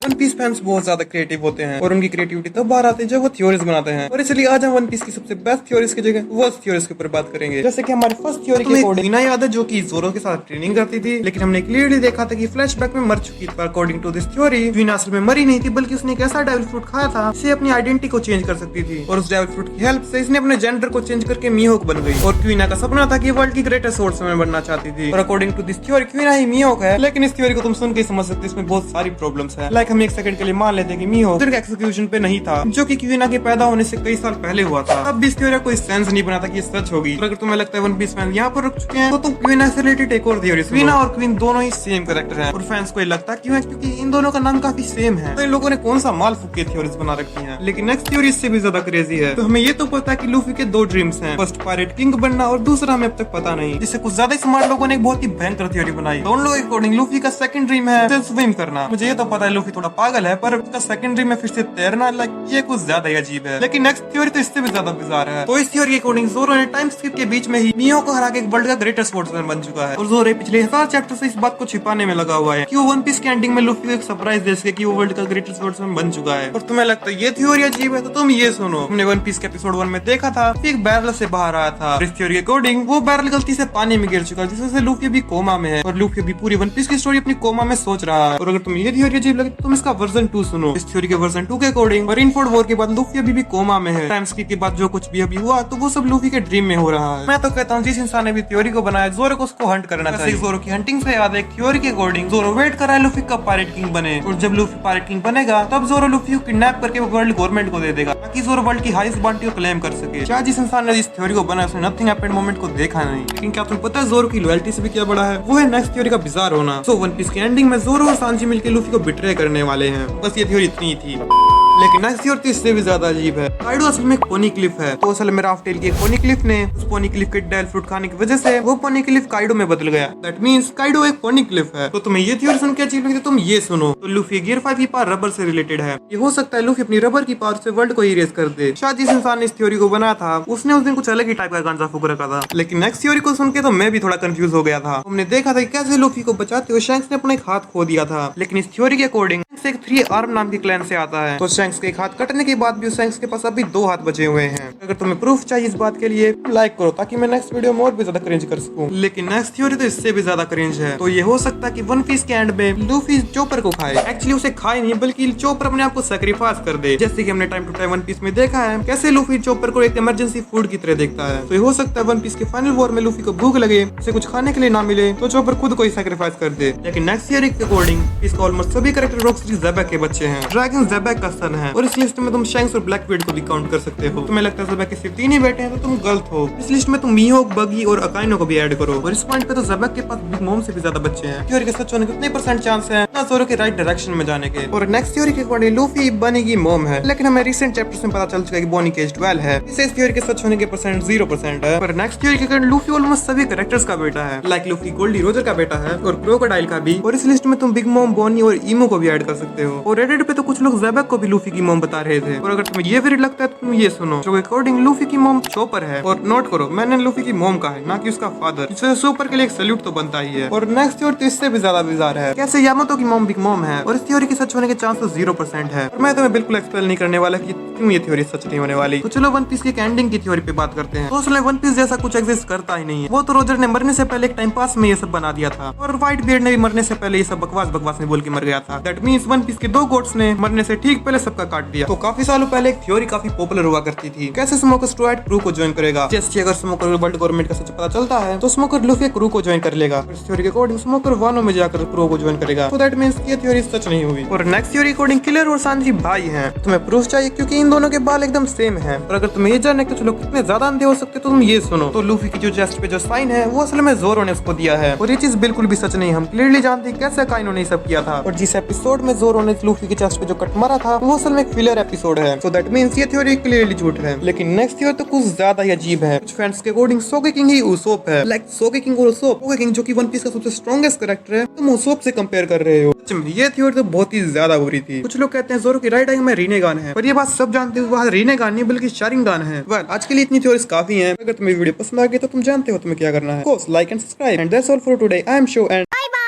One piece fans बहुत ज्यादा creative होते हैं और उनकी क्रिएटिविटी तब बाहर आती है जब वो थ्योरीज बनाते हैं। और इसलिए आज हम वन पीस की सबसे बेस्ट थ्योरीज की जगह वर्स्ट थ्योरीज के ऊपर बात करेंगे। जैसे कि हमारे फर्स्ट थ्योरी के अकॉर्डिंग मीना याद है जो कि जोरो के साथ ट्रेनिंग करती थी, लेकिन हमने क्लियरली देखा था कि फ्लैशबैक में मर चुकी थी। According to this theory Meena असल में मरी नहीं थी, बल्कि उसने एक ऐसा डेविल फ्रूट खाया था जिससे अपनी आइडेंटिटी को चेंज कर सकती थी और उस डेविल फ्रूट की हेल्प से इसने अपने जेंडर को चेंज करके मिहोक बन गई। और क्वीना का सपना था कि वर्ल्ड की ग्रेटेस्ट स्वॉर्ड्समैन बनना चाहती थी। और अकॉर्डिंग टू दिस थ्योरी क्वीना ही मिहोक है। लेकिन इस थ्योरी को तुम सुन के समझ सकते हो इसमें बहुत सारी प्रॉब्लम्स है। लाइक हम एक सेकंड के लिए मान लेते हैं कि मिहोक सिर्फ एक्सक्यूशन पे नहीं था, जो कि क्वीना के पैदा होने से कई साल पहले हुआ था। तब भी इस थ्योरी कोई सेंस नहीं बना था कि ये सच होगी। और अगर तुम्हें लगता है वन पीस फैंस यहाँ पर रुक चुके हैं तो तुम क्वीना से रिलेटेड एक और थ्योरी। क्वीना और क्वीन दोनों ही सेम कैरेक्टर हैं और फैंस को लगता क्यों है क्योंकि इन दोनों का नाम काफी सेम है। तो इन लोगों ने कौन सा माल फूक के थ्योरीज बना रखी हैं। लेकिन नेक्स्ट थ्योरी इससे भी ज्यादा क्रेजी है। तो हमें ये तो पता है कि लूफी के दो ड्रीम्स हैं, फर्स्ट पायरेट किंग बनना और दूसरा हमें अब तक पता नहीं। जिससे कुछ ज्यादा स्मार्ट लोगों ने एक बहुत ही भयंकर थ्योरी बनाई। दोनों लोगों के अकॉर्डिंग लूफी का सेकंड ड्रीम है स्विम करना। मुझे ये तो पता है लूफी थोड़ा पागल है, पर उसका सेकंड ड्रीम है फिर से तैरना। लाइक ये कुछ ज्यादा ही अजीब है। लेकिन नेक्स्ट थ्योरी तो इससे भी ज्यादा बिजार है। तो इस थ्योरी के अकॉर्डिंग जोरो ने टाइम स्किप के बीच में ही मियो को हरा के एक वर्ल्ड का ग्रेटेस्ट स्पोर्ट्समैन बन चुका है। और जोरो पिछले 1000 चैप्टर से इस बात को छिपाने में लगा हुआ है कि वो वन पीस के एंडिंग में लूफी को एक सरप्राइज दे सके कि वो वर्ल्ड का ग्रेटेस्ट स्पोर्ट्समैन बन चुका है। और तुम्हें लगता है ये थ्योरी अजीब है तो तुम ये सुनो। हमने वन पीस के एपिसोड 1 में देखा था कि एक बैरल से बाहर आया था। इस थ्योरी के अकॉर्डिंग वो बैरल गलती से पानी में गिर चुका है, जिससे लूफी भी कोमा में है और लूफी भी पूरी वन पीस की स्टोरी अपनी कोमा में सोच रहा है। और अगर तुम्हें ये थ्योरी अजीब लगे तो तुम इसका वर्जन 2 सुनो। इस थ्योरी के वर्जन 2 के अकॉर्डिंग मारिनफोर्ड वॉर के बाद लूफी अभी भी कोमा में है। टाइम स्किप के बाद जो कुछ भी अभी हुआ तो वो सब लूफी के ड्रीम में हो रहा है। मैं तो कहता हूँ जिस इंसान ने भी थ्योरी को बनाया जोरो को उसको हंट करना चाहिए। जोरो की हंटिंग से याद है एक थ्योरी के अकॉर्डिंग जोरो वेट कर रहा है लूफी कब पायरेट किंग बने, और जब लूफी पायरेट किंग बनेगा तब जोरो लूफी को किडनैप करके वो वर्ल्ड गवर्नमेंट को दे देगा ताकि जोरो वर्ल्ड की हाईएस्ट बाउंटी को क्लेम कर सके। क्या जिस इंसान ने इस थ्योरी को बनाया उसने नथिंग हैपेंड मोमेंट को देखा नहीं। लेकिन क्या तुम्हें पता है जोरो की लॉयल्टी से भी क्या बड़ा है, वो है नेक्स्ट थ्योरी का बिजार होना। सो वन पीस की एंडिंग में जोरो और सांजी मिलकर लूफी को बिट्रे करने वाले हैं। बस ये थ्योरी इतनी थी। लेकिन नेक्स्ट थ्योरी तो इससे भी ज्यादा अजीब है। काइडो असल में एक पोनी क्लिफ है। तो असल में राफ्ट टेल की एक पोनी क्लिफ ने उस पोनी क्लिफ के डेल फ्रूट खाने की वजह से वो पोनी क्लिफ काइडो में बदल गया। दैट मींस काइडो एक पोनी क्लिफ है। तो तुम्हें ये थ्योरी सुन के अजीब लगी तो तुम ये सुनो। तो लूफी गियर 5 की पावर रबर से रिलेटेड है। ये हो सकता है लूफी अपनी रबर की पावर से वर्ल्ड को इरेज कर दे। शायद जिस इंसान ने इस थ्योरी को बनाया था उसने उस दिन कुछ अलग ही टाइप का गांजा फूक रखा था। लेकिन नेक्स्ट थ्योरी को सुन के तो मैं भी थोड़ा कंफ्यूज हो गया था। हमने देखा था कि कैसे लूफी को बचाते हुए शैंक्स ने अपना एक हाथ खो दिया था। लेकिन इस थ्योरी के अकॉर्डिंग एक 3 आर्म नाम के क्लैन से आता है। तो शैंक्स के एक हाथ कटने के बाद भी शैंक्स के पास अभी 2 हाथ बचे हुए हैं। अगर तुम्हें प्रूफ चाहिए इस बात के लिए लाइक करो ताकि मैं नेक्स्ट वीडियो में और भी ज्यादा क्रिंज कर सकूं। लेकिन नेक्स्ट थ्योरी तो इससे भी ज्यादा क्रिंज है। तो ये हो सकता है कि वन पीस के एंड में लूफी चोपर को खाए। एक्चुअली उसे खाए नहीं बल्कि चोपर अपने आप को सैक्रिफाइस कर दे। जैसे कि हमने time to time One Piece में देखा है कैसे लूफी चोपर को एक इमरजेंसी फूड की तरह देखता है। तो ये हो सकता है वन पीस के फाइनल वॉर में लूफी को भूख लगे, उसे कुछ खाने के लिए ना मिले तो चोपर खुद को ही सैक्रिफाइस कर दे। लेकिन नेक्स्ट थ्योरी के अकॉर्डिंग इसका ऑलमोस्ट सभी कैरेक्टर रॉकस्टार ज़ेबेक के बच्चे हैं। ड्रैगन ज़ेबेक का सन है और इस लिस्ट में तुम शैंक्स और ब्लैकबीर्ड को भी काउंट कर सकते हो। तुम्हें लगता है ज़ेबेक के सिर्फ 3 ही बेटे हैं तो तुम गलत हो। इस लिस्ट में तुम मिहोक, बगी और अकाइनो को भी ऐड करो। और इस पॉइंट पे तो ज़ेबेक के पास बिग मॉम से भी ज्यादा बच्चे हैं। थ्योरी के सच होने के कितने % चांस है ना जोरो के राइट डायरेक्शन में जाने के। और नेक्स्ट थ्योरी के अकॉर्डिंग लूफी बनी की मॉम है, लेकिन हमें रिसेंट चैप्टर्स में पता चल चुका है कि बोनी केज 12 है। इस थ्योरी के सच होने के % 0% है। पर नेक्स्ट थ्योरी के अकॉर्डिंग लूफी ऑलमोस्ट सभी कैरेक्टर्स का बेटा है। लाइक लूफी गोल्डी रोजर का बेटा है और क्रोकोडाइल का भी। और इस लिस्ट में तुम बिग मॉम, बोनी और ईमो को भी ऐड कर सकते हो। और रेडिट पे तो कुछ लोग ज़ेबेक को भी लूफी की मॉम बता रहे थे। और अगर तुम्हें ये वेरिड लगता है तो तुम ये सुनो। जो अकॉर्डिंग लूफी की मॉम चोपर है। और नोट करो मैंने लूफी की मॉम कहा है ना कि उसका फादर। इससे चोपर के लिए एक सैल्यूट तो बनता ही है। और नेक्स्ट थ्योरी तो इससे भी ज्यादा बिजार है। कैसे यामातो की मॉम बिग मॉम है और इस थ्योरी के सच होने के चांस तो 0% है। और मैं तुम्हें बिल्कुल एक्सप्लेन नहीं करने वाला कि क्यों ये थ्योरी सच नहीं होने वाली। तो चलो वन पीस की एंडिंग की थ्योरी पे बात करते हैं। तो असल में वन पीस जैसा कुछ एग्जिस्ट करता ही नहीं है। वो तो रोजर ने मरने से पहले एक टाइम पास में ये सब बना दिया था और व्हाइट बियर्ड ने भी मरने से पहले ये सब बकवास में बोल के मर गया था। दैट मींस वन पीस के 2 गोट्स ने मरने से ठीक पहले सबका काट दिया। तो काफी सालों पहले एक थ्योरी काफी पॉपुलर हुआ करती थी, कैसे स्मोकर स्टुअर्ट क्रू को ज्वाइन करेगा। जैसे अगर स्मोकर वर्ल्ड गवर्नमेंट का सच पता चलता है तो स्मोकर लूफी क्रू को ज्वाइन कर लेगा। इस थ्योरी के अकॉर्डिंग स्मोकर वानो में जाकर क्रू को ज्वाइन करेगा। तो दैट मींस ये थ्योरी सच नहीं हुई। और नेक्स्ट थ्योरी अकॉर्डिंग किलर और सांजी भाई हैं। तुम्हें प्रूफ चाहिए क्योंकि इन दोनों के बाल एकदम सेम है। और अगर तुम्हें ये जानना है कि लोग कितने ज्यादा अंधे हो सकते तो तुम ये सुनो। तो लूफी की जो चेस्ट पे जो साइन है वो असल में जोरो ने उसको दिया है और ये चीज बिल्कुल भी सच नहीं। हम क्लियरली जानते हैं कैसे काइनो ने सब किया था। और जिस एपिसोड में जोरो ने लूफी की चेस्ट पे जो कट मारा था वो असल में एक फिलर एपिसोड है। सो दैट मींस ये थ्योरी क्लियरली झूठ है। लेकिन नेक्स्ट थ्योरी तो कुछ ज्यादा ही अजीब है। कुछ फैंस के अकॉर्डिंग सोगे किंग ही उसोप है। लाइक सोगे किंग और उसोप। सोगे किंग जो कि वन पीस का सबसे स्ट्रॉन्गेस्ट कैरेक्टर है तुम उसोप से कंपेयर कर रहे हो। ये थ्योरी तो बहुत ही ज्यादा बुरी थी। कुछ लोग कहते हैं जोरो की राइट आई में रीनेगान है, पर ये बात सब जानते हो वहाँ रीनेगान नहीं बल्कि शारिंगान है। वेल आज के लिए इतनी थ्योरीज काफी हैं। अगर तुम्हें वीडियो पसंद आ गई तो तुम जानते हो तुम्हें क्या करना है। Like and subscribe and that's all for today. I am show and bye bye.